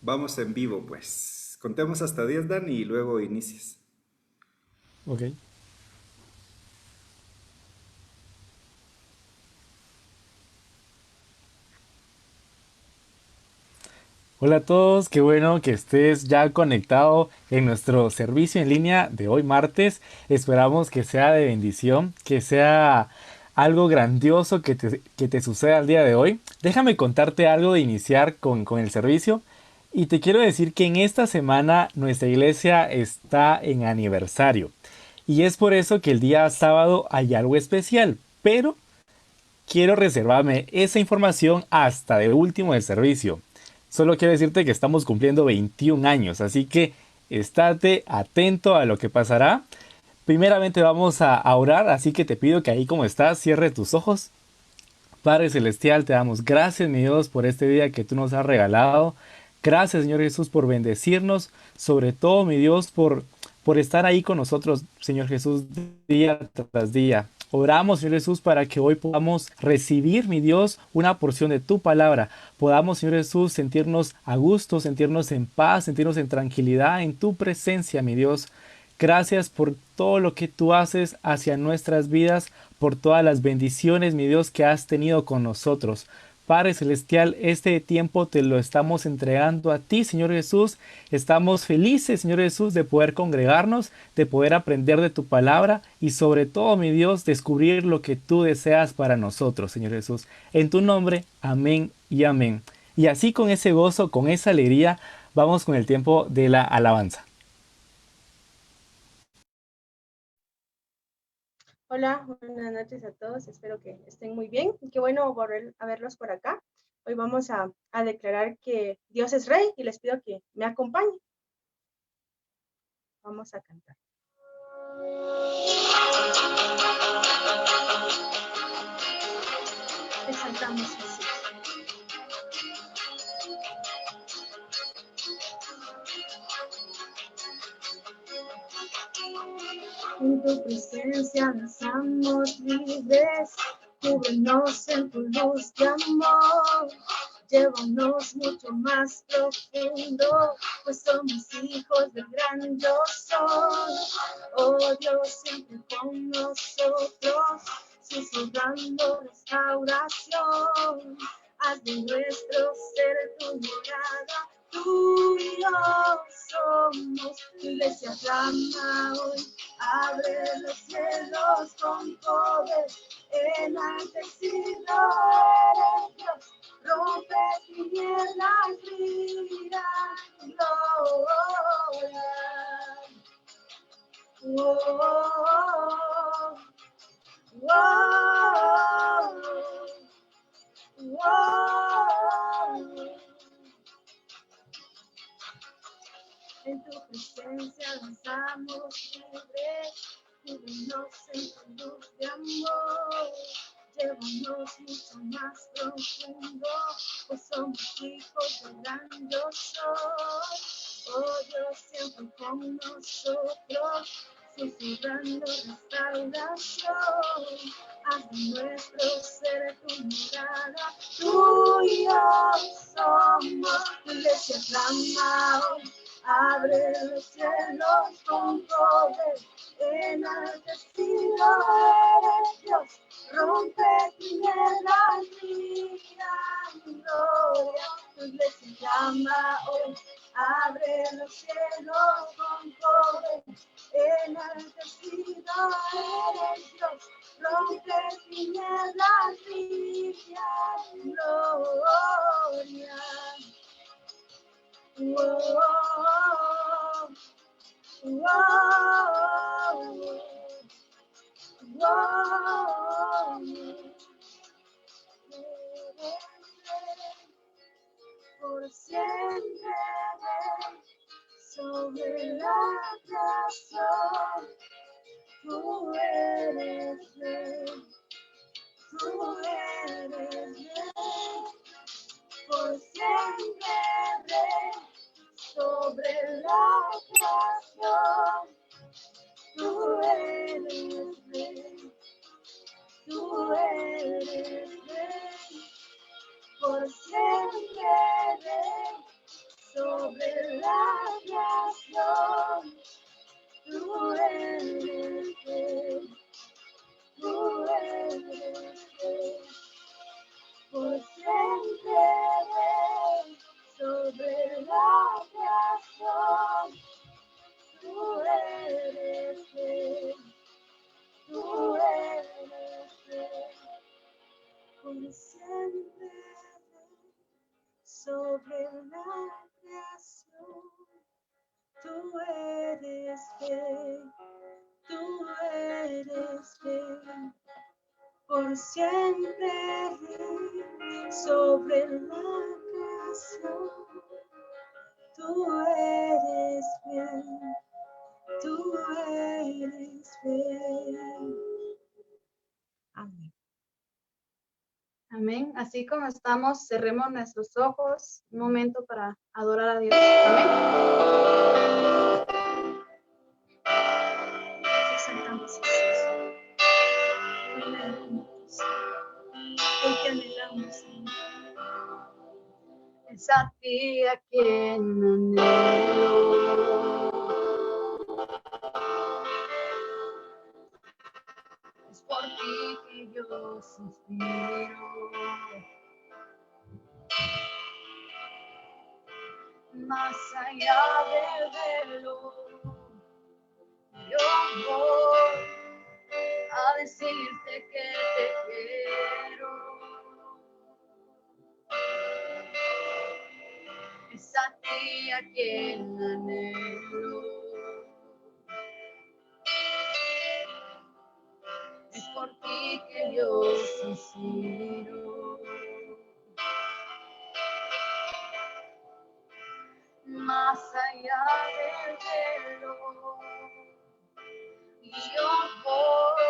Vamos en vivo, pues. Contemos hasta 10, Dan, y luego inicias. Ok. Hola a todos, qué bueno que estés ya conectado en nuestro servicio en línea de hoy martes. Esperamos que sea de bendición, que sea algo grandioso que te suceda el día de hoy. Déjame contarte algo de iniciar con el servicio. Y te quiero decir que en esta semana nuestra iglesia está en aniversario. Y es por eso que el día sábado hay algo especial. Pero quiero reservarme esa información hasta de último del servicio. Solo quiero decirte que estamos cumpliendo 21 años, así que estate atento a lo que pasará. Primeramente vamos a orar, así que te pido que ahí como estás, cierre tus ojos. Padre Celestial, te damos gracias, mi Dios, por este día que tú nos has regalado. Gracias, Señor Jesús, por bendecirnos. Sobre todo, mi Dios, por estar ahí con nosotros, Señor Jesús, día tras día. Oramos, Señor Jesús, para que hoy podamos recibir, mi Dios, una porción de tu palabra. Podamos, Señor Jesús, sentirnos a gusto, sentirnos en paz, sentirnos en tranquilidad en tu presencia, mi Dios. Gracias por todo lo que tú haces hacia nuestras vidas, por todas las bendiciones, mi Dios, que has tenido con nosotros. Padre Celestial, este tiempo te lo estamos entregando a ti, Señor Jesús. Estamos felices, Señor Jesús, de poder congregarnos, de poder aprender de tu palabra y sobre todo, mi Dios, descubrir lo que tú deseas para nosotros, Señor Jesús. En tu nombre, amén y amén. Y así con ese gozo, con esa alegría, vamos con el tiempo de la alabanza. Hola, buenas noches a todos. Espero que estén muy bien y qué bueno volver a verlos por acá. Hoy vamos a declarar que Dios es Rey y les pido que me acompañen. Vamos a cantar. Exaltamos Jesús. En tu presencia estamos libres, cúbrenos en tu luz de amor. Llévanos mucho más profundo, pues somos hijos del gran yo soy. Oh Dios, siempre con nosotros, susurrando restauración. Haz de nuestro ser tu morada, tú y yo somos tu iglesia clama hoy. Abre los cielos con poder, enaltecido eres Dios. Rompe tinieblas, brilla gloria. Oh, oh, oh, oh, oh. En tu presencia danzamos libres, cúbrenos en tu luz de amor. Llévanos mucho más profundo, pues somos hijos del gran yo soy. Oh Dios, siempre con nosotros, susurrando restauración. Haz de nuestro ser tu morada, tú y yo somos tu iglesia clama hoy. Abre los cielos con poder, enaltecido eres Dios. Rompe tinieblas, brilla en gloria. Tu iglesia llama hoy. Abre los cielos con poder, enaltecido eres Dios. Rompe tinieblas, brilla en gloria. Whoa, whoa, whoa. Por siempre sobre la creación, tú eres rey, tú eres rey. Por siempre rey sobre la creación, tú eres rey, tú eres rey. Por siempre rey la creación, tú eres Rey, tú eres Rey, por siempre Rey, sobre la creación, tú eres Rey, tú eres Rey, por siempre Rey, sobre la creación, tú eres Rey, tú eres Rey, por siempre Rey, sobre la creación, tú eres Rey, tú eres Rey. Amén. Amén. Así como estamos, cerremos nuestros ojos un momento para adorar a Dios. Amén. Te exaltamos, Jesús. Hoy te adoramos. Hoy te anhelamos, Señor. Es a ti a quien anhelo. Es por ti que yo suspiro. Más allá del velo, yo voy a decirte que te quiero. Es a ti a quien anhelo. Es por ti que yo suspiro. Más allá del velo, y yo voy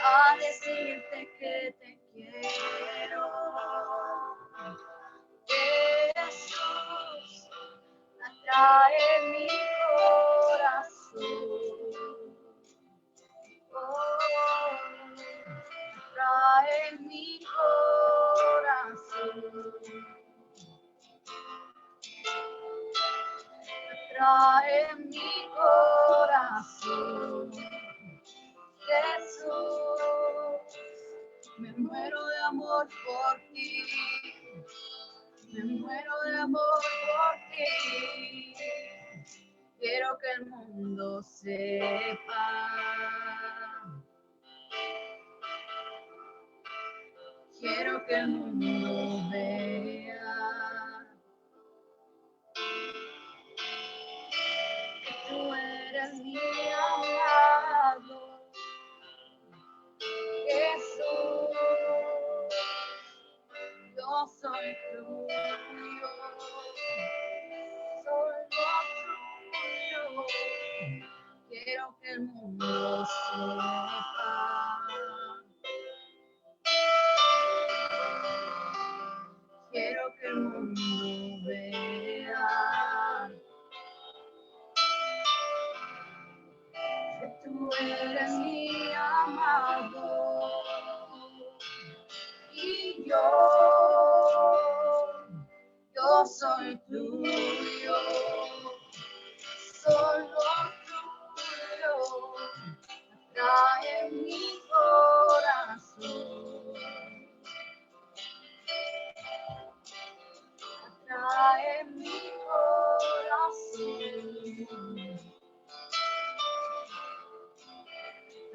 a decirte que te quiero. Jesús, atrae mi corazón. Oh, atrae mi corazón. Atrae mi corazón. Jesús, me muero de amor por ti. Me muero de amor por ti. Quiero que el mundo sepa. Quiero que el mundo vea que tú eres mi amado. Jesús, yo soy tuyo. Soy lo tuyo. Quiero que el mundo sepa. Quiero que el mundo vea que tú eres mi amado y yo soy tuyo, solo tuyo, atrae mi corazón. Atrae mi corazón.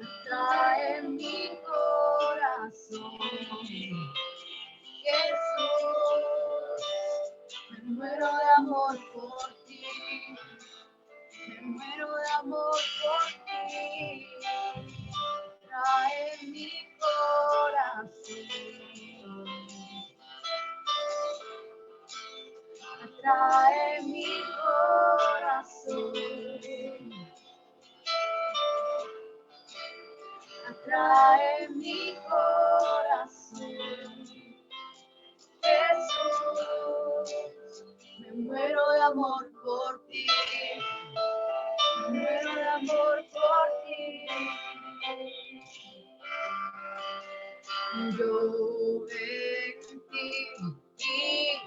Atrae mi corazón. Jesús, me muero de amor por ti. Me muero de amor por ti. Atrae mi corazón. Atrae mi corazón. Atrae mi corazón. Jesús, me muero de amor por ti. Me muero de amor por ti. Yo en ti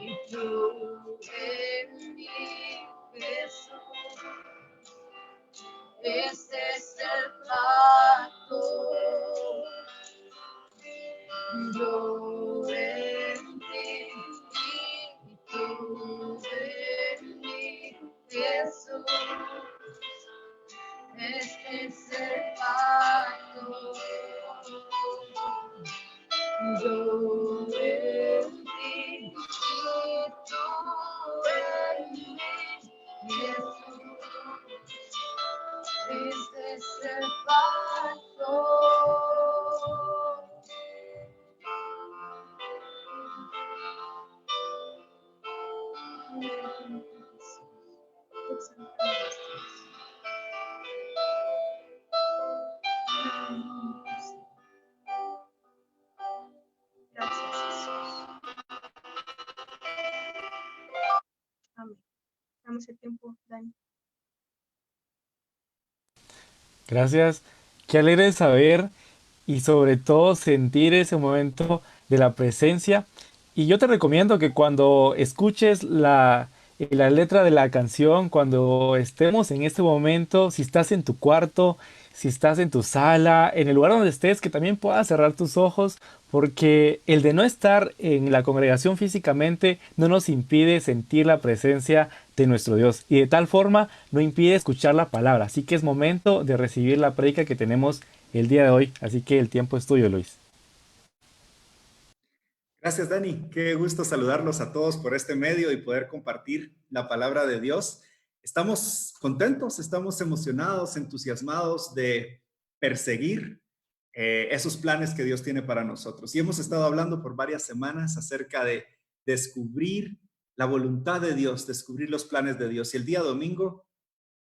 y tú en mí. Este es el pacto. Yo en ti y tú en mí, Jesús. Este es el pacto. Yo en ti y tú en mí, Jesús. Este es el pacto. Gracias, Jesús. Amén. Damos el tiempo, Dani. Gracias. Qué alegre saber y sobre todo sentir ese momento de la presencia. Y yo te recomiendo que cuando escuches la letra de la canción, cuando estemos en este momento, si estás en tu cuarto, si estás en tu sala, en el lugar donde estés, que también puedas cerrar tus ojos, porque el de no estar en la congregación físicamente no nos impide sentir la presencia de nuestro Dios y de tal forma no impide escuchar la palabra. Así que es momento de recibir la prédica que tenemos el día de hoy. Así que el tiempo es tuyo, Luis. Gracias, Dani. Qué gusto saludarlos a todos por este medio y poder compartir la palabra de Dios. Estamos contentos, estamos emocionados, entusiasmados de perseguir esos planes que Dios tiene para nosotros. Y hemos estado hablando por varias semanas acerca de descubrir la voluntad de Dios, descubrir los planes de Dios. Y el día domingo,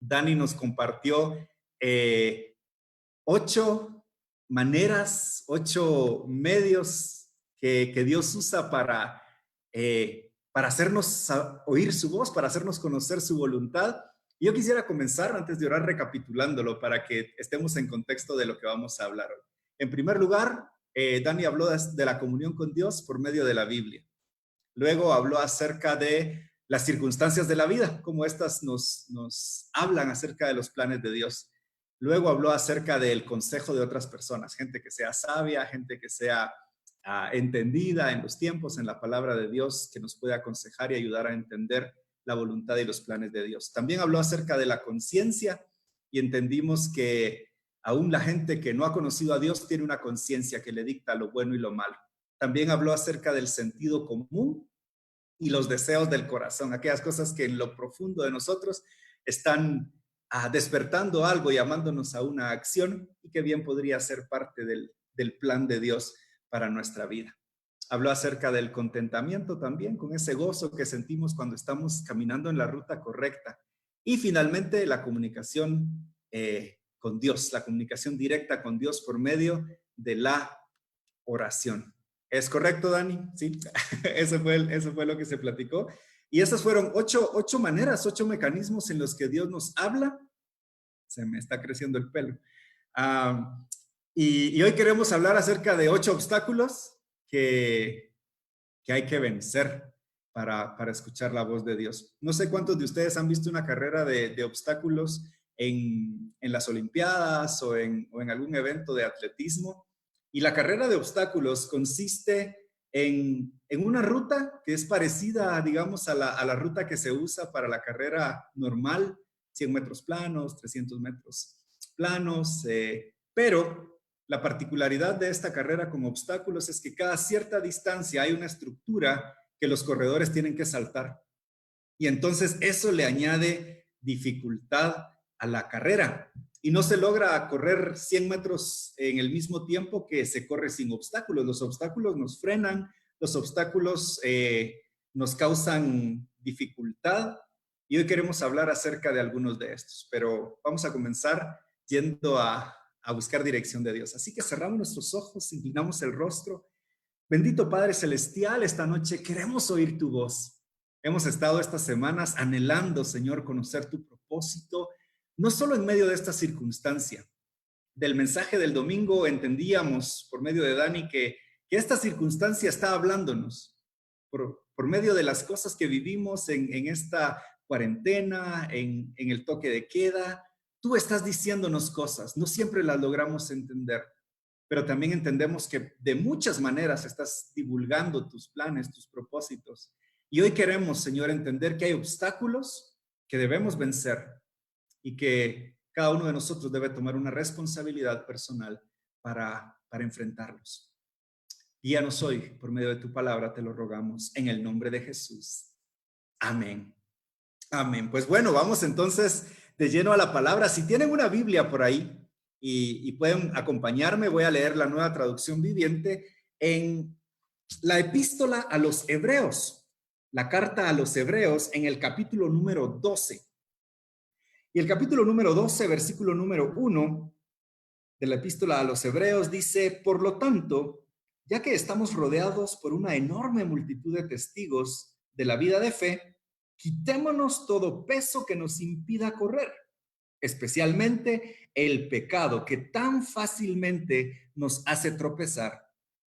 Dani nos compartió 8 maneras, 8 medios que Dios usa para hacernos oír su voz, para hacernos conocer su voluntad. Y yo quisiera comenzar, antes de orar, recapitulándolo para que estemos en contexto de lo que vamos a hablar hoy. En primer lugar, Dani habló de la comunión con Dios por medio de la Biblia. Luego habló acerca de las circunstancias de la vida, cómo estas nos hablan acerca de los planes de Dios. Luego habló acerca del consejo de otras personas, gente que sea sabia, gente que sea entendida en los tiempos, en la palabra de Dios, que nos puede aconsejar y ayudar a entender la voluntad y los planes de Dios. También habló acerca de la conciencia y entendimos que aún la gente que no ha conocido a Dios tiene una conciencia que le dicta lo bueno y lo malo. También habló acerca del sentido común y los deseos del corazón, aquellas cosas que en lo profundo de nosotros están despertando algo, llamándonos a una acción y que bien podría ser parte del plan de Dios para nuestra vida. Habló acerca del contentamiento también, con ese gozo que sentimos cuando estamos caminando en la ruta correcta. Y finalmente la comunicación con Dios, la comunicación directa con Dios por medio de la oración. ¿Es correcto, Dani? Sí, eso fue lo que se platicó. Y esas fueron 8 maneras, 8 mecanismos en los que Dios nos habla. Se me está creciendo el pelo. Y hoy queremos hablar acerca de 8 obstáculos que hay que vencer para escuchar la voz de Dios. No sé cuántos de ustedes han visto una carrera de obstáculos en las Olimpiadas o en algún evento de atletismo. Y la carrera de obstáculos consiste en una ruta que es parecida, digamos, a la ruta que se usa para la carrera normal, 100 metros planos, 300 metros planos, pero la particularidad de esta carrera con obstáculos es que cada cierta distancia hay una estructura que los corredores tienen que saltar. Y entonces eso le añade dificultad a la carrera. Y no se logra correr 100 metros en el mismo tiempo que se corre sin obstáculos. Los obstáculos nos frenan, los obstáculos nos causan dificultad. Y hoy queremos hablar acerca de algunos de estos. Pero vamos a comenzar yendo a buscar dirección de Dios. Así que cerramos nuestros ojos, inclinamos el rostro. Bendito Padre Celestial, esta noche queremos oír tu voz. Hemos estado estas semanas anhelando, Señor, conocer tu propósito, no solo en medio de esta circunstancia. Del mensaje del domingo entendíamos, por medio de Dani, que esta circunstancia está hablándonos. Por medio de las cosas que vivimos en esta cuarentena, en el toque de queda, tú estás diciéndonos cosas, no siempre las logramos entender, pero también entendemos que de muchas maneras estás divulgando tus planes, tus propósitos. Y hoy queremos, Señor, entender que hay obstáculos que debemos vencer y que cada uno de nosotros debe tomar una responsabilidad personal para enfrentarlos. Guíanos hoy por medio de tu palabra, te lo rogamos, en el nombre de Jesús. Amén. Amén. Pues bueno, vamos entonces de lleno a la palabra. Si tienen una Biblia por ahí y pueden acompañarme, voy a leer la Nueva Traducción Viviente en la epístola a los Hebreos, la carta a los Hebreos en el capítulo número 12. Y el capítulo número 12, versículo número 1 de la epístola a los Hebreos dice: por lo tanto, ya que estamos rodeados por una enorme multitud de testigos de la vida de fe, quitémonos todo peso que nos impida correr, especialmente el pecado que tan fácilmente nos hace tropezar,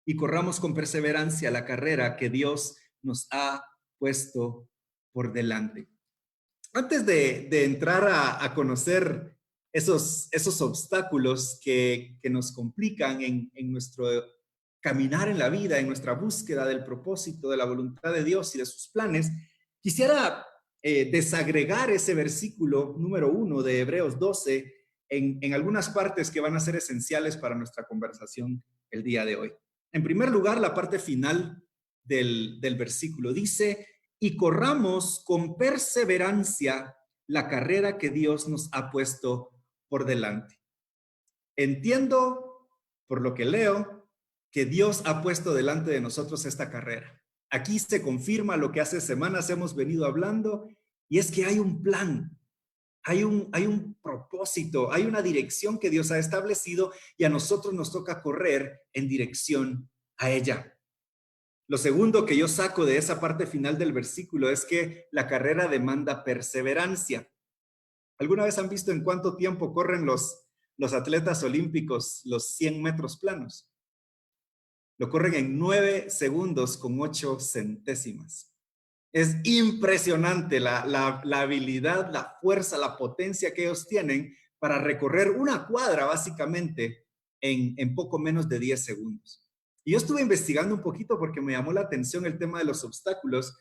y corramos con perseverancia la carrera que Dios nos ha puesto por delante. Antes de entrar a conocer esos obstáculos que nos complican en nuestro caminar en la vida, en nuestra búsqueda del propósito, de la voluntad de Dios y de sus planes, quisiera desagregar ese versículo número 1 de Hebreos 12 en algunas partes que van a ser esenciales para nuestra conversación el día de hoy. En primer lugar, la parte final del versículo dice: y corramos con perseverancia la carrera que Dios nos ha puesto por delante. Entiendo, por lo que leo, que Dios ha puesto delante de nosotros esta carrera. Aquí se confirma lo que hace semanas hemos venido hablando, y es que hay un plan, hay un propósito, hay una dirección que Dios ha establecido, y a nosotros nos toca correr en dirección a ella. Lo segundo que yo saco de esa parte final del versículo es que la carrera demanda perseverancia. ¿Alguna vez han visto en cuánto tiempo corren los atletas olímpicos los 100 metros planos? Lo corren en 9 segundos con 8 centésimas. Es impresionante la habilidad, la fuerza, la potencia que ellos tienen para recorrer una cuadra básicamente en poco menos de 10 segundos. Y yo estuve investigando un poquito porque me llamó la atención el tema de los obstáculos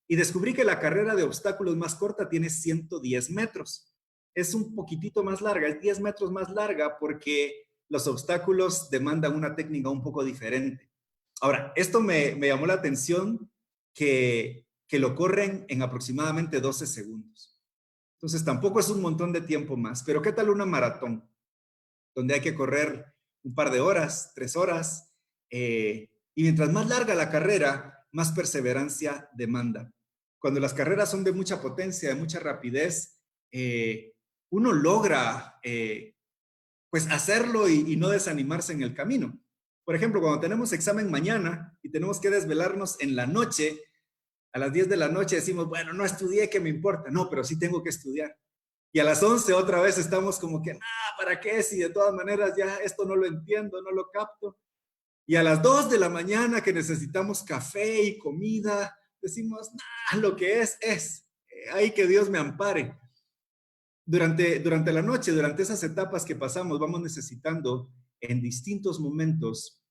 y descubrí que la carrera de obstáculos más corta tiene 110 metros. Es un poquitito más larga, es 10 metros más larga porque los obstáculos demandan una técnica un poco diferente. Ahora, esto me llamó la atención que lo corren en aproximadamente 12 segundos. Entonces tampoco es un montón de tiempo más, pero ¿qué tal una maratón? Donde hay que correr un par de horas, 3 horas, y mientras más larga la carrera, más perseverancia demanda. Cuando las carreras son de mucha potencia, de mucha rapidez, uno logra pues hacerlo y no desanimarse en el camino. Por ejemplo, cuando tenemos examen mañana y tenemos que desvelarnos en la noche, a las 10 de la noche decimos, bueno, no estudié, ¿qué me importa? No, pero sí tengo que estudiar. Y a las 11 otra vez estamos como que, ¿para qué? Si de todas maneras ya esto no lo entiendo, no lo capto. Y a las 2 de la mañana que necesitamos café y comida, decimos, lo que es. Ahí que Dios me ampare. Durante la noche, durante esas etapas que pasamos, vamos necesitando en distintos momentos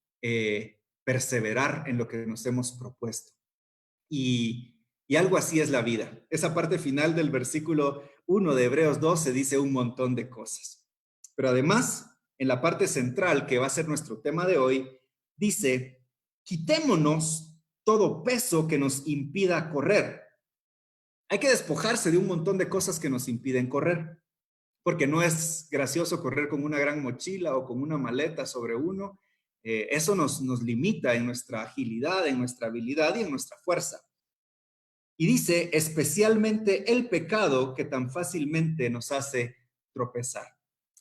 perseverar en lo que nos hemos propuesto. Y algo así es la vida. Esa parte final del versículo 1 de Hebreos 12 dice un montón de cosas. Pero además, en la parte central, que va a ser nuestro tema de hoy, dice, quitémonos todo peso que nos impida correr. Hay que despojarse de un montón de cosas que nos impiden correr, porque no es gracioso correr con una gran mochila o con una maleta sobre uno. Eso nos limita en nuestra agilidad, en nuestra habilidad y en nuestra fuerza. Y dice, especialmente el pecado que tan fácilmente nos hace tropezar.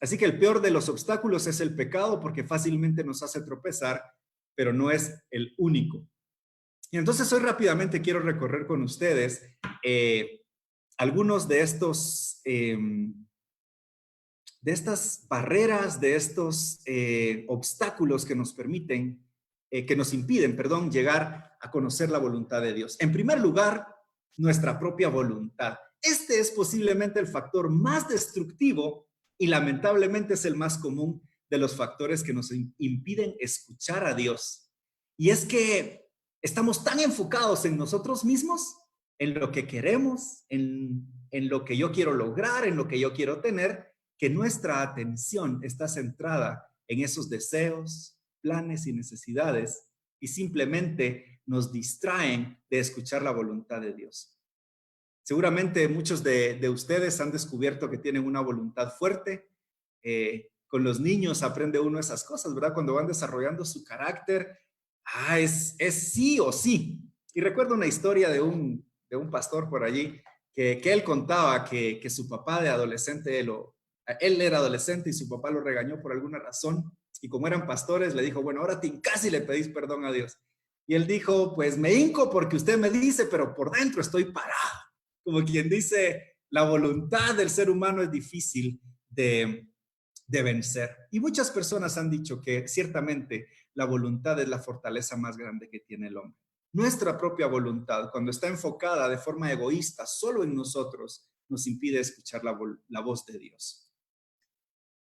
Así que el peor de los obstáculos es el pecado, porque fácilmente nos hace tropezar, pero no es el único. Y entonces hoy rápidamente quiero recorrer con ustedes algunos de estos, de estas barreras, de estos obstáculos que nos permiten, que nos impiden, llegar a conocer la voluntad de Dios. En primer lugar, nuestra propia voluntad. Este es posiblemente el factor más destructivo y lamentablemente es el más común de los factores que nos impiden escuchar a Dios. Y es que estamos tan enfocados en nosotros mismos, en lo que queremos, en lo que yo quiero lograr, en lo que yo quiero tener, que nuestra atención está centrada en esos deseos, planes y necesidades y simplemente nos distraen de escuchar la voluntad de Dios. Seguramente muchos de ustedes han descubierto que tienen una voluntad fuerte. Con los niños aprende uno esas cosas, ¿verdad? Cuando van desarrollando su carácter, es sí o sí. Y recuerdo una historia de un pastor por allí que él contaba que su papá de adolescente, él era adolescente y su papá lo regañó por alguna razón. Y como eran pastores, le dijo, bueno, ahora casi le pedís perdón a Dios. Y él dijo, pues me hinco porque usted me dice, pero por dentro estoy parado. Como quien dice, la voluntad del ser humano es difícil de vencer. Y muchas personas han dicho que ciertamente la voluntad es la fortaleza más grande que tiene el hombre. Nuestra propia voluntad, cuando está enfocada de forma egoísta solo en nosotros, nos impide escuchar la voz de Dios.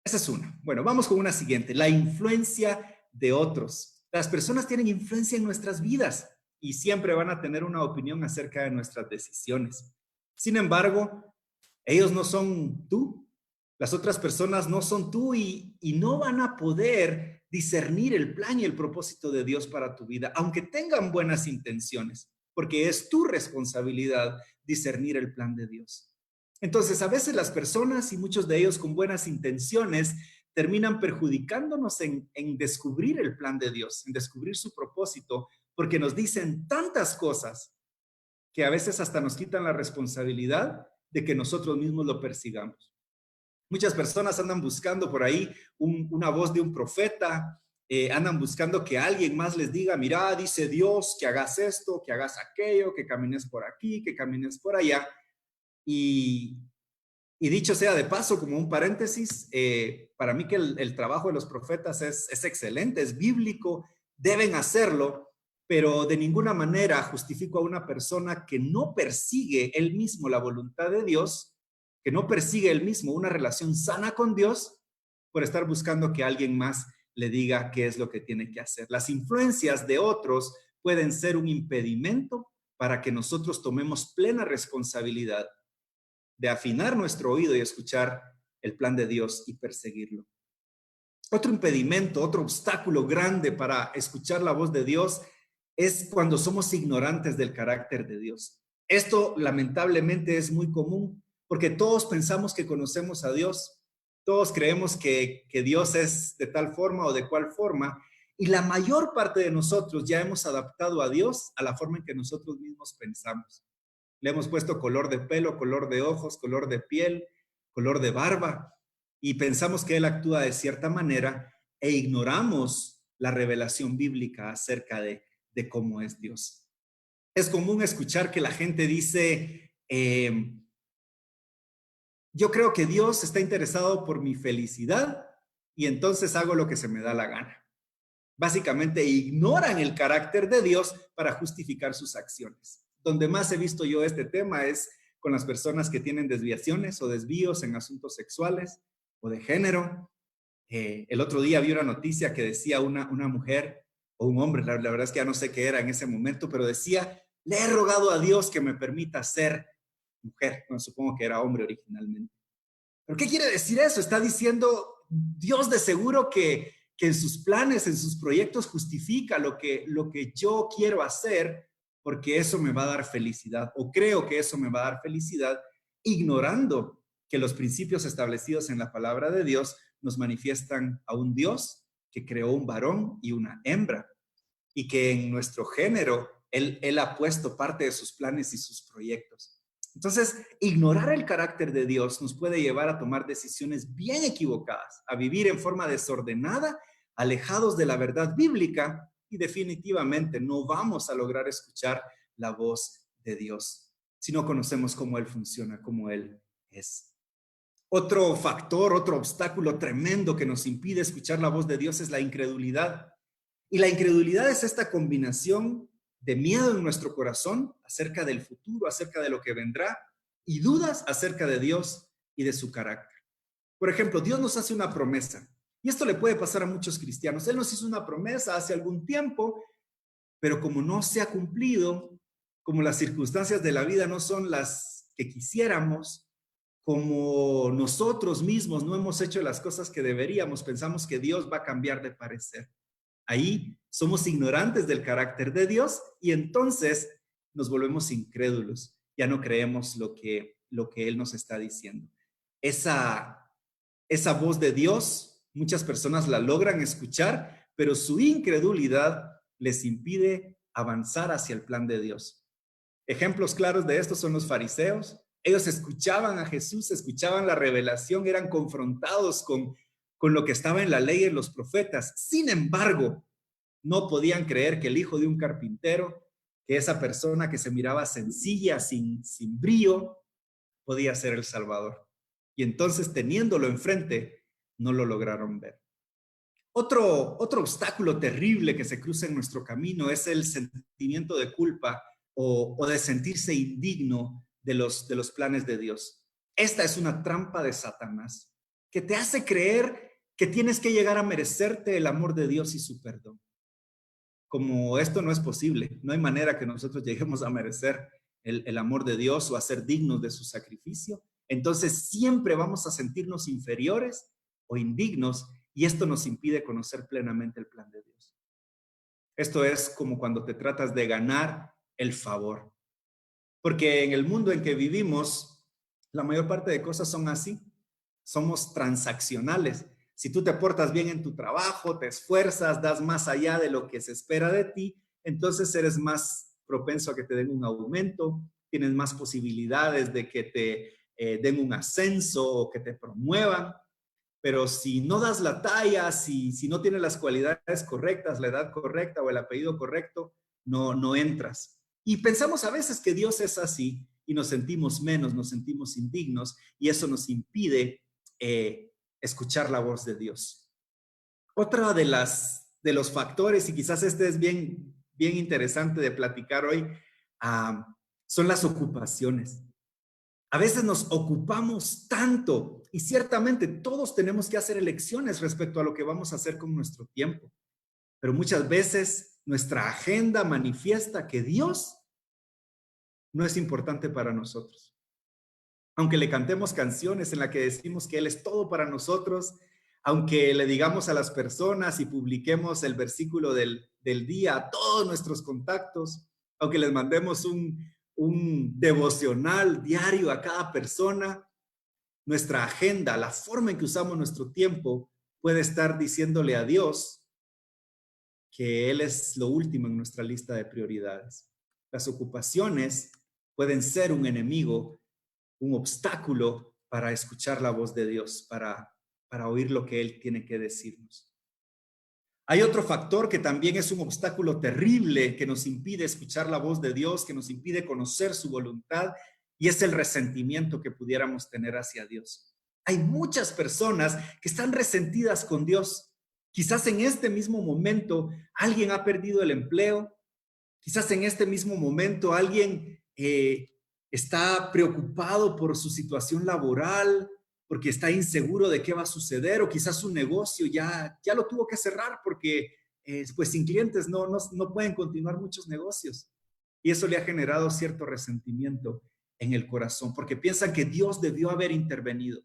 Esa es una. Bueno, vamos con una siguiente, la influencia de otros. Las personas tienen influencia en nuestras vidas y siempre van a tener una opinión acerca de nuestras decisiones. Sin embargo, ellos no son tú, las otras personas no son tú y no van a poder discernir el plan y el propósito de Dios para tu vida, aunque tengan buenas intenciones, porque es tu responsabilidad discernir el plan de Dios. Entonces, a veces las personas y muchos de ellos con buenas intenciones terminan perjudicándonos en descubrir el plan de Dios, en descubrir su propósito, porque nos dicen tantas cosas que a veces hasta nos quitan la responsabilidad de que nosotros mismos lo persigamos. Muchas personas andan buscando por ahí una voz de un profeta, andan buscando que alguien más les diga, mira, dice Dios que hagas esto, que hagas aquello, que camines por aquí, que camines por allá. Y dicho sea de paso, como un paréntesis, para mí que el trabajo de los profetas es excelente, es bíblico, deben hacerlo, pero de ninguna manera justifico a una persona que no persigue él mismo la voluntad de Dios, que no persigue él mismo una relación sana con Dios, por estar buscando que alguien más le diga qué es lo que tiene que hacer. Las influencias de otros pueden ser un impedimento para que nosotros tomemos plena responsabilidad de afinar nuestro oído y escuchar el plan de Dios y perseguirlo. Otro impedimento, otro obstáculo grande para escuchar la voz de Dios es cuando somos ignorantes del carácter de Dios. Esto lamentablemente es muy común porque todos pensamos que conocemos a Dios, todos creemos que Dios es de tal forma o de cual forma, y la mayor parte de nosotros ya hemos adaptado a Dios a la forma en que nosotros mismos pensamos. Le hemos puesto color de pelo, color de ojos, color de piel, color de barba, y pensamos que Él actúa de cierta manera e ignoramos la revelación bíblica acerca de cómo es Dios. Es común escuchar que la gente dice, yo creo que Dios está interesado por mi felicidad y entonces hago lo que se me da la gana. Básicamente ignoran el carácter de Dios para justificar sus acciones. Donde más he visto yo este tema es con las personas que tienen desviaciones o desvíos en asuntos sexuales o de género. El otro día vi una noticia que decía una mujer o un hombre, la verdad es que ya no sé qué era en ese momento, pero decía, le he rogado a Dios que me permita ser mujer. Bueno, supongo que era hombre originalmente. ¿Pero qué quiere decir eso? Está diciendo Dios de seguro que en sus planes, en sus proyectos justifica lo que yo quiero hacer porque eso me va a dar felicidad o creo que eso me va a dar felicidad, ignorando que los principios establecidos en la palabra de Dios nos manifiestan a un Dios que creó un varón y una hembra y que en nuestro género Él ha puesto parte de sus planes y sus proyectos. Entonces, ignorar el carácter de Dios nos puede llevar a tomar decisiones bien equivocadas, a vivir en forma desordenada, alejados de la verdad bíblica y definitivamente no vamos a lograr escuchar la voz de Dios si no conocemos cómo Él funciona, cómo Él es. Otro factor, otro obstáculo tremendo que nos impide escuchar la voz de Dios es la incredulidad. Y la incredulidad es esta combinación de miedo en nuestro corazón acerca del futuro, acerca de lo que vendrá, y dudas acerca de Dios y de su carácter. Por ejemplo, Dios nos hace una promesa. Y esto le puede pasar a muchos cristianos. Él nos hizo una promesa hace algún tiempo, pero como no se ha cumplido, como las circunstancias de la vida no son las que quisiéramos, como nosotros mismos no hemos hecho las cosas que deberíamos, pensamos que Dios va a cambiar de parecer. Ahí somos ignorantes del carácter de Dios y entonces nos volvemos incrédulos. Ya no creemos lo que Él nos está diciendo. Esa voz de Dios, muchas personas la logran escuchar, pero su incredulidad les impide avanzar hacia el plan de Dios. Ejemplos claros de esto son los fariseos. Ellos escuchaban a Jesús, escuchaban la revelación, eran confrontados con lo que estaba en la ley y en los profetas. Sin embargo, no podían creer que el hijo de un carpintero, que esa persona que se miraba sencilla, sin brío, podía ser el Salvador. Y entonces, teniéndolo enfrente, no lo lograron ver. Otro obstáculo terrible que se cruza en nuestro camino es el sentimiento de culpa o de sentirse indigno de los planes de Dios. Esta es una trampa de Satanás que te hace creer que tienes que llegar a merecerte el amor de Dios y su perdón. Como esto no es posible, no hay manera que nosotros lleguemos a merecer el amor de Dios o a ser dignos de su sacrificio, entonces siempre vamos a sentirnos inferiores o indignos y esto nos impide conocer plenamente el plan de Dios. Esto es como cuando te tratas de ganar el favor. Porque en el mundo en que vivimos, la mayor parte de cosas son así. Somos transaccionales. Si tú te portas bien en tu trabajo, te esfuerzas, das más allá de lo que se espera de ti, entonces eres más propenso a que te den un aumento, tienes más posibilidades de que te den un ascenso o que te promuevan. Pero si no das la talla, si no tienes las cualidades correctas, la edad correcta o el apellido correcto, no entras. Y pensamos a veces que Dios es así y nos sentimos menos, nos sentimos indignos y eso nos impide escuchar la voz de Dios. Otra de los factores, y quizás este es bien interesante de platicar hoy, son las ocupaciones. A veces nos ocupamos tanto y ciertamente todos tenemos que hacer elecciones respecto a lo que vamos a hacer con nuestro tiempo. Pero muchas veces nuestra agenda manifiesta que Dios no es importante para nosotros. Aunque le cantemos canciones en las que decimos que Él es todo para nosotros, aunque le digamos a las personas y publiquemos el versículo del día a todos nuestros contactos, aunque les mandemos un devocional diario a cada persona, nuestra agenda, la forma en que usamos nuestro tiempo puede estar diciéndole a Dios que Él es lo último en nuestra lista de prioridades. Las ocupaciones pueden ser un enemigo, un obstáculo para escuchar la voz de Dios, para oír lo que Él tiene que decirnos. Hay otro factor que también es un obstáculo terrible que nos impide escuchar la voz de Dios, que nos impide conocer su voluntad, y es el resentimiento que pudiéramos tener hacia Dios. Hay muchas personas que están resentidas con Dios. Quizás en este mismo momento alguien ha perdido el empleo, quizás en este mismo momento alguien está preocupado por su situación laboral, porque está inseguro de qué va a suceder, o quizás su negocio ya lo tuvo que cerrar porque pues sin clientes no pueden continuar muchos negocios. Y eso le ha generado cierto resentimiento en el corazón, porque piensan que Dios debió haber intervenido,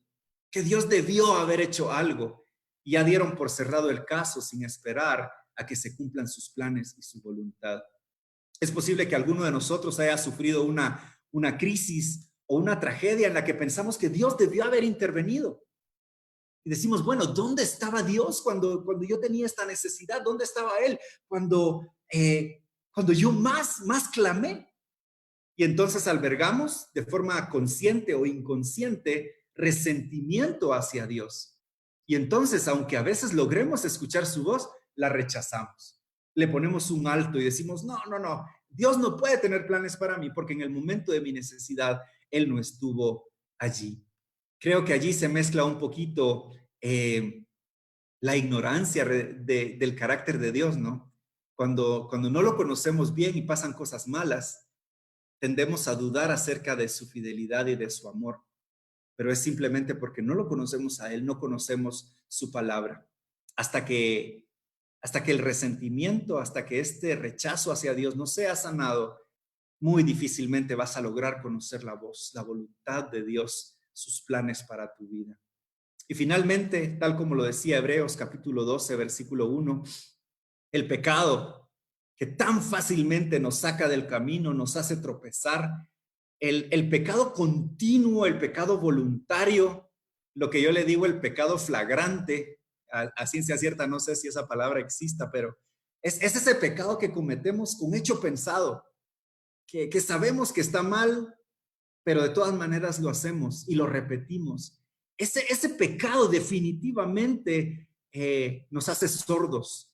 que Dios debió haber hecho algo, y ya dieron por cerrado el caso sin esperar a que se cumplan sus planes y su voluntad. Es posible que alguno de nosotros haya sufrido una crisis o una tragedia en la que pensamos que Dios debió haber intervenido. Y decimos, bueno, ¿dónde estaba Dios cuando yo tenía esta necesidad? ¿Dónde estaba Él cuando yo más clamé? Y entonces albergamos de forma consciente o inconsciente resentimiento hacia Dios. Y entonces, aunque a veces logremos escuchar su voz, la rechazamos. Le ponemos un alto y decimos, no, Dios no puede tener planes para mí porque en el momento de mi necesidad Él no estuvo allí. Creo que allí se mezcla un poquito la ignorancia del carácter de Dios, ¿no? Cuando no lo conocemos bien y pasan cosas malas, tendemos a dudar acerca de su fidelidad y de su amor. pero es simplemente porque no lo conocemos a Él, no conocemos su palabra. Hasta que, hasta que el resentimiento, hasta que este rechazo hacia Dios no sea sanado, muy difícilmente vas a lograr conocer la voz, la voluntad de Dios, sus planes para tu vida. Y finalmente, tal como lo decía Hebreos capítulo 12, versículo 1, el pecado que tan fácilmente nos saca del camino, nos hace tropezar, el pecado continuo, el pecado voluntario, lo que yo le digo el pecado flagrante, a ciencia cierta no sé si esa palabra exista, pero es ese pecado que cometemos con hecho pensado, que sabemos que está mal, pero de todas maneras lo hacemos y lo repetimos. Ese pecado definitivamente nos hace sordos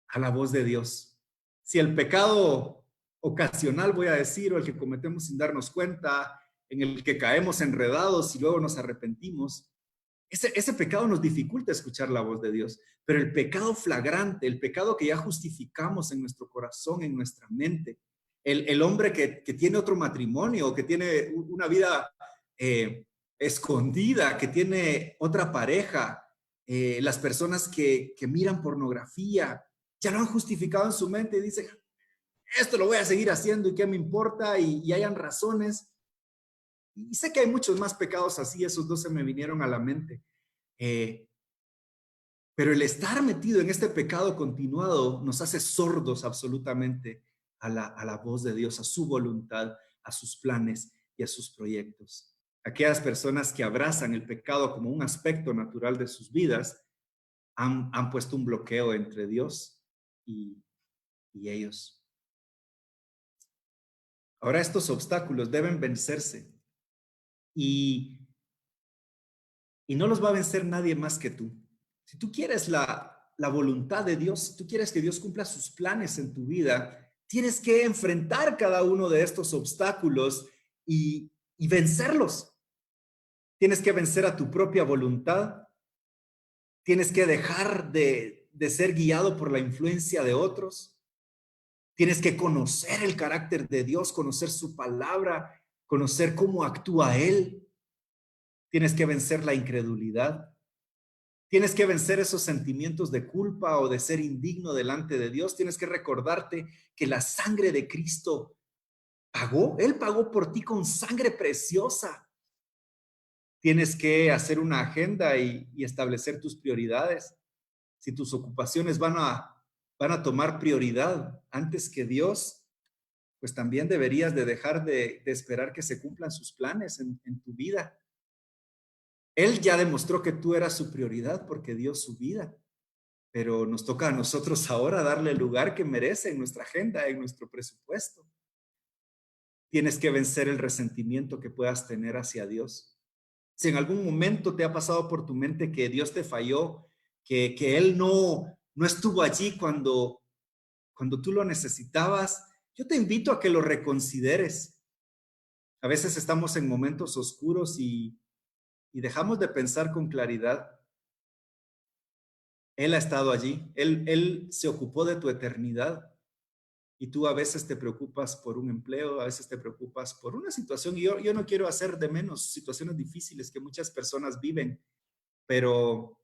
a la voz de Dios. Si el pecado ocasional, voy a decir, o el que cometemos sin darnos cuenta, en el que caemos enredados y luego nos arrepentimos, ese pecado nos dificulta escuchar la voz de Dios. Pero el pecado flagrante, el pecado que ya justificamos en nuestro corazón, en nuestra mente, el hombre que tiene otro matrimonio, que tiene una vida escondida, que tiene otra pareja, las personas que miran pornografía, ya lo han justificado en su mente y dicen, esto lo voy a seguir haciendo y qué me importa, y hayan razones. Y sé que hay muchos más pecados así, esos dos se me vinieron a la mente. Eh, pero el estar metido en este pecado continuado nos hace sordos absolutamente a la voz de Dios, a su voluntad, a sus planes y a sus proyectos. Aquellas personas que abrazan el pecado como un aspecto natural de sus vidas han puesto un bloqueo entre Dios y ellos. Ahora estos obstáculos deben vencerse y, y no los va a vencer nadie más que tú. Si tú quieres la voluntad de Dios, si tú quieres que Dios cumpla sus planes en tu vida, tienes que enfrentar cada uno de estos obstáculos y vencerlos. Tienes que vencer a tu propia voluntad. Tienes que dejar de ser guiado por la influencia de otros. Tienes que conocer el carácter de Dios, conocer su palabra, conocer cómo actúa Él. Tienes que vencer la incredulidad. Tienes que vencer esos sentimientos de culpa o de ser indigno delante de Dios. Tienes que recordarte que la sangre de Cristo pagó. Él pagó por ti con sangre preciosa. Tienes que hacer una agenda y establecer tus prioridades. Si tus ocupaciones van a tomar prioridad antes que Dios, pues también deberías de dejar de esperar que se cumplan sus planes en tu vida. Él ya demostró que tú eras su prioridad porque dio su vida, pero nos toca a nosotros ahora darle el lugar que merece en nuestra agenda, en nuestro presupuesto. Tienes que vencer el resentimiento que puedas tener hacia Dios. Si en algún momento te ha pasado por tu mente que Dios te falló, que Él no estuvo allí cuando tú lo necesitabas, yo te invito a que lo reconsideres. A veces estamos en momentos oscuros y dejamos de pensar con claridad. Él ha estado allí, él se ocupó de tu eternidad y tú a veces te preocupas por un empleo, a veces te preocupas por una situación y yo no quiero hacer de menos situaciones difíciles que muchas personas viven, pero,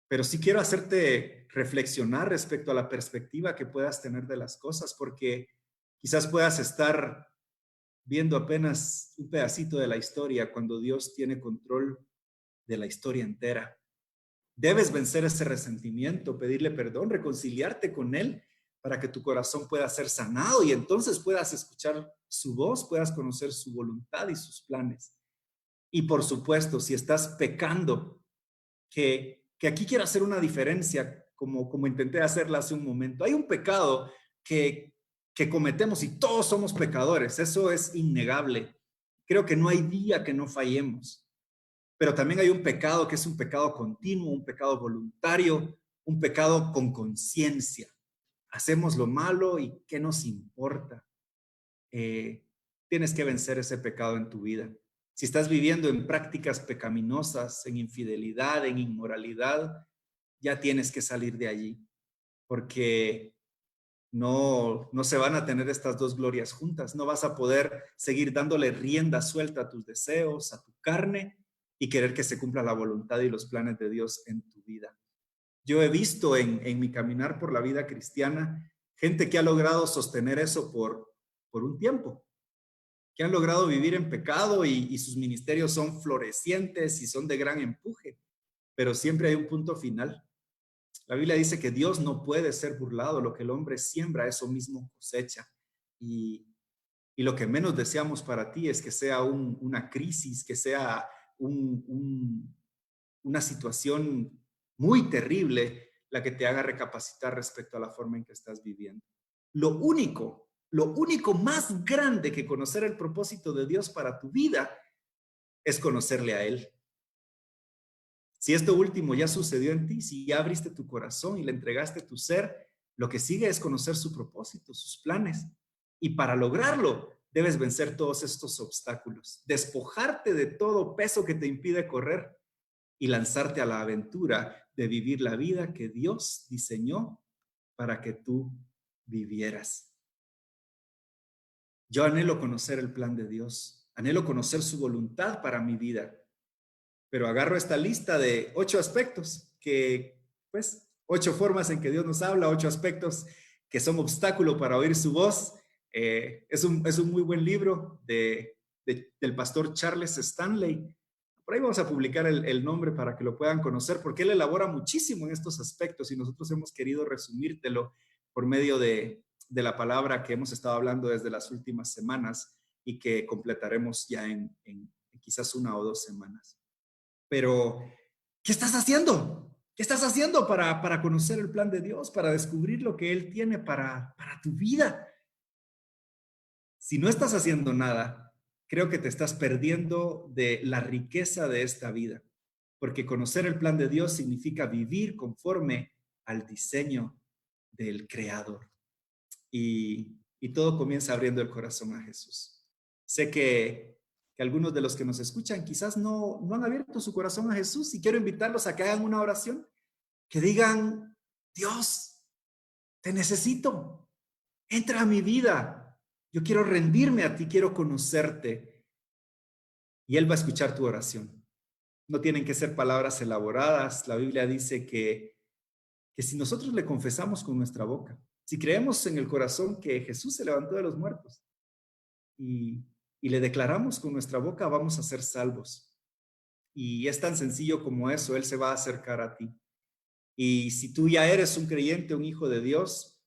pero sí quiero hacerte reflexionar respecto a la perspectiva que puedas tener de las cosas, porque quizás puedas estar viendo apenas un pedacito de la historia cuando Dios tiene control de la historia entera. Debes vencer ese resentimiento, pedirle perdón, reconciliarte con Él para que tu corazón pueda ser sanado y entonces puedas escuchar su voz, puedas conocer su voluntad y sus planes. Y por supuesto, si estás pecando, que aquí quiero hacer una diferencia, como intenté hacerla hace un momento. Hay un pecado que cometemos y todos somos pecadores, eso es innegable. Creo que no hay día que no fallemos. Pero también hay un pecado que es un pecado continuo, un pecado voluntario, un pecado con conciencia. Hacemos lo malo y ¿qué nos importa? Tienes que vencer ese pecado en tu vida. Si estás viviendo en prácticas pecaminosas, en infidelidad, en inmoralidad, ya tienes que salir de allí, porque no se van a tener estas dos glorias juntas. No vas a poder seguir dándole rienda suelta a tus deseos, a tu carne, y querer que se cumpla la voluntad y los planes de Dios en tu vida. Yo he visto en mi caminar por la vida cristiana gente que ha logrado sostener eso por un tiempo, que han logrado vivir en pecado y sus ministerios son florecientes y son de gran empuje, pero siempre hay un punto final. La Biblia dice que Dios no puede ser burlado, lo que el hombre siembra, eso mismo cosecha. Y, y lo que menos deseamos para ti es que sea una crisis, que sea una situación muy terrible la que te haga recapacitar respecto a la forma en que estás viviendo. Lo único más grande que conocer el propósito de Dios para tu vida es conocerle a Él. Si esto último ya sucedió en ti, si ya abriste tu corazón y le entregaste tu ser, lo que sigue es conocer su propósito, sus planes. Y para lograrlo, debes vencer todos estos obstáculos, despojarte de todo peso que te impide correr y lanzarte a la aventura de vivir la vida que Dios diseñó para que tú vivieras. Yo anhelo conocer el plan de Dios, anhelo conocer su voluntad para mi vida, pero agarro esta lista de 8 aspectos pues, 8 formas en que Dios nos habla, 8 aspectos que son obstáculo para oír su voz. Es un muy buen libro del pastor Charles Stanley. Por ahí vamos a publicar el nombre para que lo puedan conocer, porque él elabora muchísimo en estos aspectos y nosotros hemos querido resumírtelo por medio de la palabra que hemos estado hablando desde las últimas semanas y que completaremos ya en quizás 1 o 2 semanas. Pero, ¿qué estás haciendo? ¿Qué estás haciendo para conocer el plan de Dios, para descubrir lo que Él tiene para tu vida? Si no estás haciendo nada, creo que te estás perdiendo de la riqueza de esta vida, porque conocer el plan de Dios significa vivir conforme al diseño del Creador. Y todo comienza abriendo el corazón a Jesús. Sé que algunos de los que nos escuchan quizás no han abierto su corazón a Jesús y quiero invitarlos a que hagan una oración, que digan, Dios, te necesito, entra a mi vida, yo quiero rendirme a ti, quiero conocerte. Y Él va a escuchar tu oración. No tienen que ser palabras elaboradas. La Biblia dice que si nosotros le confesamos con nuestra boca, si creemos en el corazón que Jesús se levantó de los muertos y, y le declaramos con nuestra boca, vamos a ser salvos. Y es tan sencillo como eso, Él se va a acercar a ti. Y si tú ya eres un creyente, un hijo de Dios,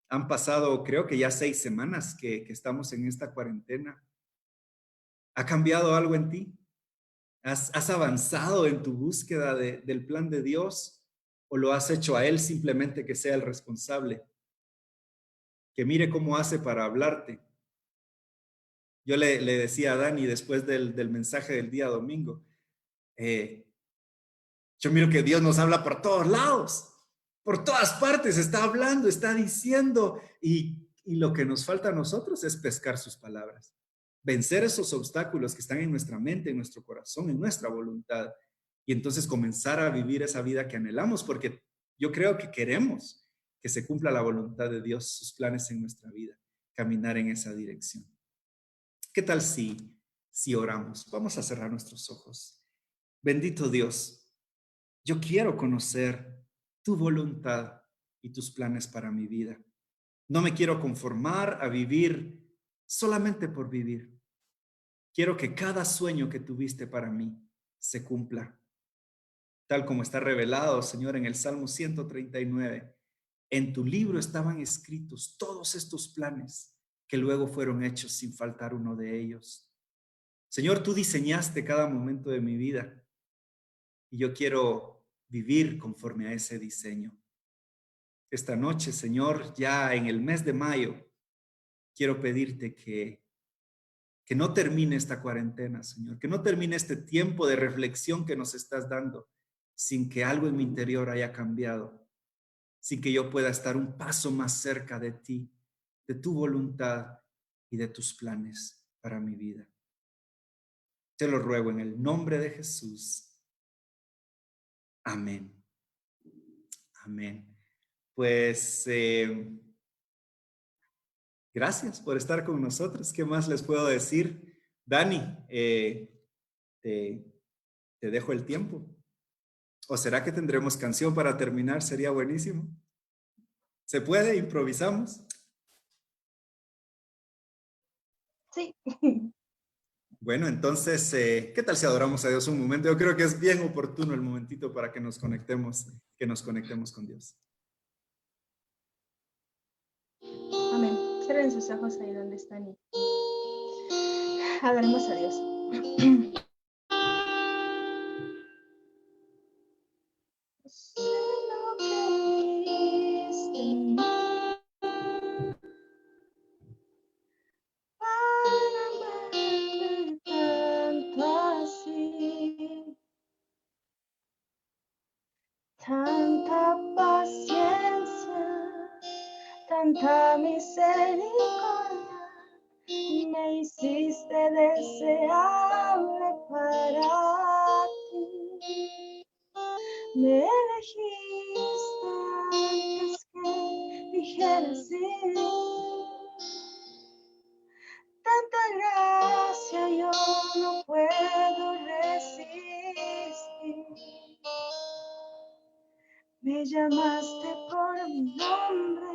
han pasado creo que ya 6 semanas que estamos en esta cuarentena. ¿Ha cambiado algo en ti? ¿Has avanzado en tu búsqueda del plan de Dios o lo has hecho a Él simplemente que sea el responsable? Que mire cómo hace para hablarte. Yo le decía a Dani después del mensaje del día domingo, yo miro que Dios nos habla por todos lados, por todas partes, está hablando, está diciendo, y lo que nos falta a nosotros es pescar sus palabras, vencer esos obstáculos que están en nuestra mente, en nuestro corazón, en nuestra voluntad, y entonces comenzar a vivir esa vida que anhelamos, porque yo creo que queremos que se cumpla la voluntad de Dios, sus planes en nuestra vida, caminar en esa dirección. ¿Qué tal si oramos? Vamos a cerrar nuestros ojos. Bendito Dios, yo quiero conocer tu voluntad y tus planes para mi vida. No me quiero conformar a vivir solamente por vivir. Quiero que cada sueño que tuviste para mí se cumpla, tal como está revelado, Señor, en el Salmo 139. En tu libro estaban escritos todos estos planes que luego fueron hechos sin faltar uno de ellos. Señor, tú diseñaste cada momento de mi vida y yo quiero vivir conforme a ese diseño. Esta noche, Señor, ya en el mes de mayo, quiero pedirte que no termine esta cuarentena, Señor, que no termine este tiempo de reflexión que nos estás dando sin que algo en mi interior haya cambiado, sin que yo pueda estar un paso más cerca de ti, de tu voluntad y de tus planes para mi vida. Te lo ruego en el nombre de Jesús. Amén. Amén. Pues gracias por estar con nosotros. ¿Qué más les puedo decir? Dani, te Te dejo el tiempo. ¿O será que tendremos canción para terminar? Sería buenísimo. ¿Se puede? ¿Improvisamos? Sí. Bueno, entonces, ¿qué tal si adoramos a Dios un momento? Yo creo que es bien oportuno el momentito para que nos conectemos con Dios. Amén. Cierren sus ojos ahí donde están y adoremos a Dios. Sé lo que hiciste en mí para amarte tanto así. Tanta paciencia, tanta misericordia, me hiciste deseable para ti. Me elegiste antes que dijera sí. Tanta gracia yo no puedo resistir. Me llamaste por mi nombre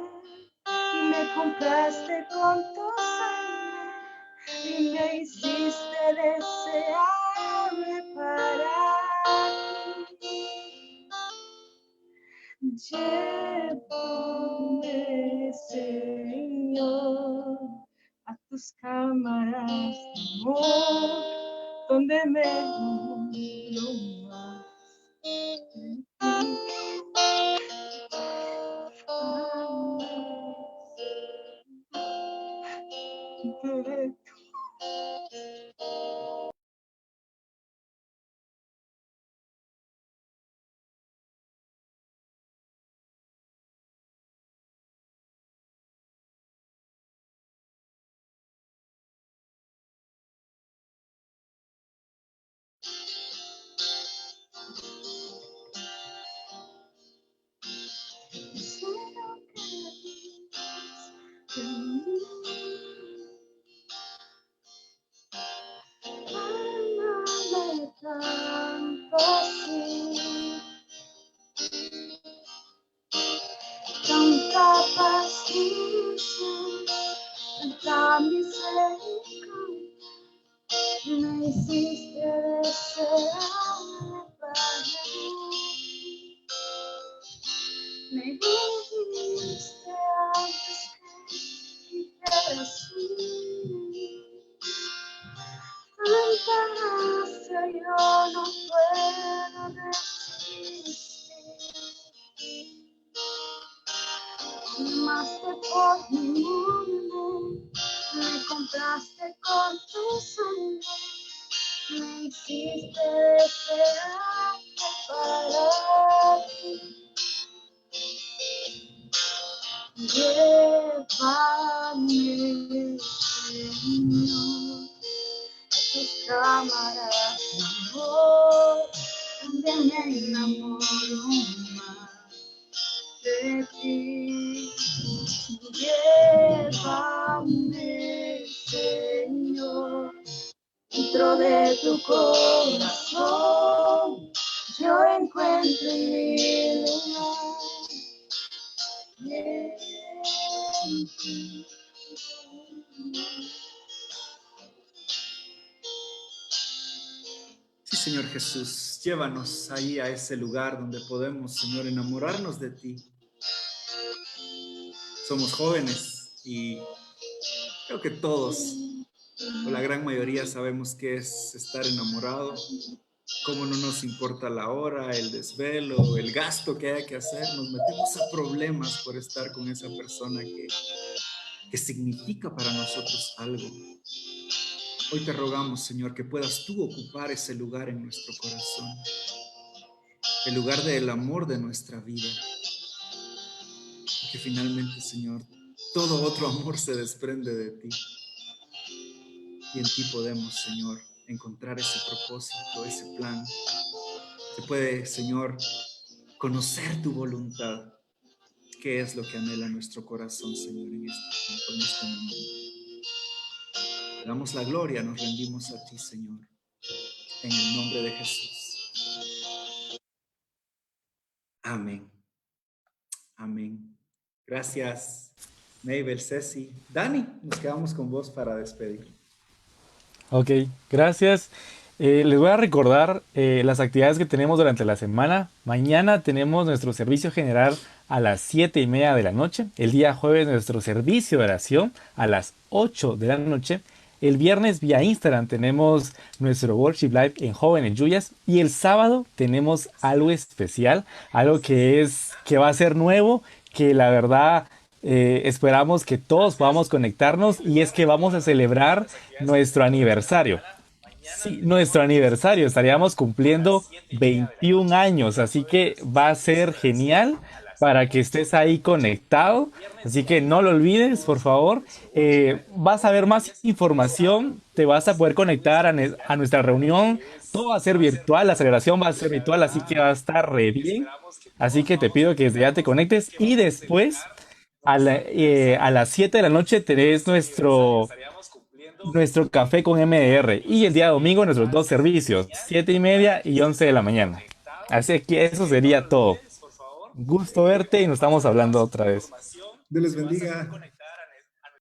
y me compraste con tu sangre y me hiciste deseable para ti. Llévame, Señor, a tus cámaras de amor, donde me enamoro más de ti. Sé lo que dices de mí. Amame tanto así, tanta paciencia, tanta misericordia, me hiciste deseable para mí. Me dijiste antes que dijera sí. Tanta gracia yo no puedo resistir. Amaste por mi nombre, me compraste con tu sangre, me hiciste desearte para ti. Llévame, Señor, tus cámaras de amor, donde me enamoro más de ti. Llévame, Señor, dentro de tu corazón, yo encuentro mi lugar. Sí, Señor Jesús, llévanos ahí a ese lugar donde podemos, Señor, enamorarnos de ti. Somos jóvenes y creo que todos, o la gran mayoría, sabemos qué es estar enamorado, cómo no nos importa la hora, el desvelo, el gasto que haya que hacer. Nos metemos a problemas por estar con esa persona que significa para nosotros algo. Hoy te rogamos, Señor, que puedas tú ocupar ese lugar en nuestro corazón, el lugar del amor de nuestra vida. Porque finalmente, Señor, todo otro amor se desprende de ti. Y en ti podemos, Señor, encontrar ese propósito, ese plan. Se puede, Señor, conocer tu voluntad. ¿Qué es lo que anhela nuestro corazón, Señor, en este tiempo, en este momento? Te damos la gloria, nos rendimos a ti, Señor, en el nombre de Jesús. Amén. Amén. Gracias, Mabel, Ceci. Dani, nos quedamos con vos para despedir. Ok, gracias. Les voy a recordar las actividades que tenemos durante la semana. Mañana tenemos nuestro servicio general a las 7:30 de la noche. El día jueves nuestro servicio de oración a las 8 de la noche. El viernes vía Instagram tenemos nuestro Worship Live en Jóvenes Yuyas. Y el sábado tenemos algo especial, algo que va a ser nuevo, que la verdad esperamos que todos podamos conectarnos y es que vamos a celebrar nuestro aniversario. Sí, nuestro aniversario, estaríamos cumpliendo 21 años, así que va a ser genial para que estés ahí conectado. Así que no lo olvides, por favor. Vas a ver más información, te vas a poder conectar a nuestra reunión. Todo va a ser virtual, la celebración va a ser virtual, así que va a estar re bien. Así que te pido que desde ya te conectes y después a las 7 de la noche tenés nuestro café con MDR y el día domingo nuestros dos servicios, 7:30 y 11 de la mañana. Así que eso sería todo. Gusto verte y nos estamos hablando otra vez. Dios les bendiga.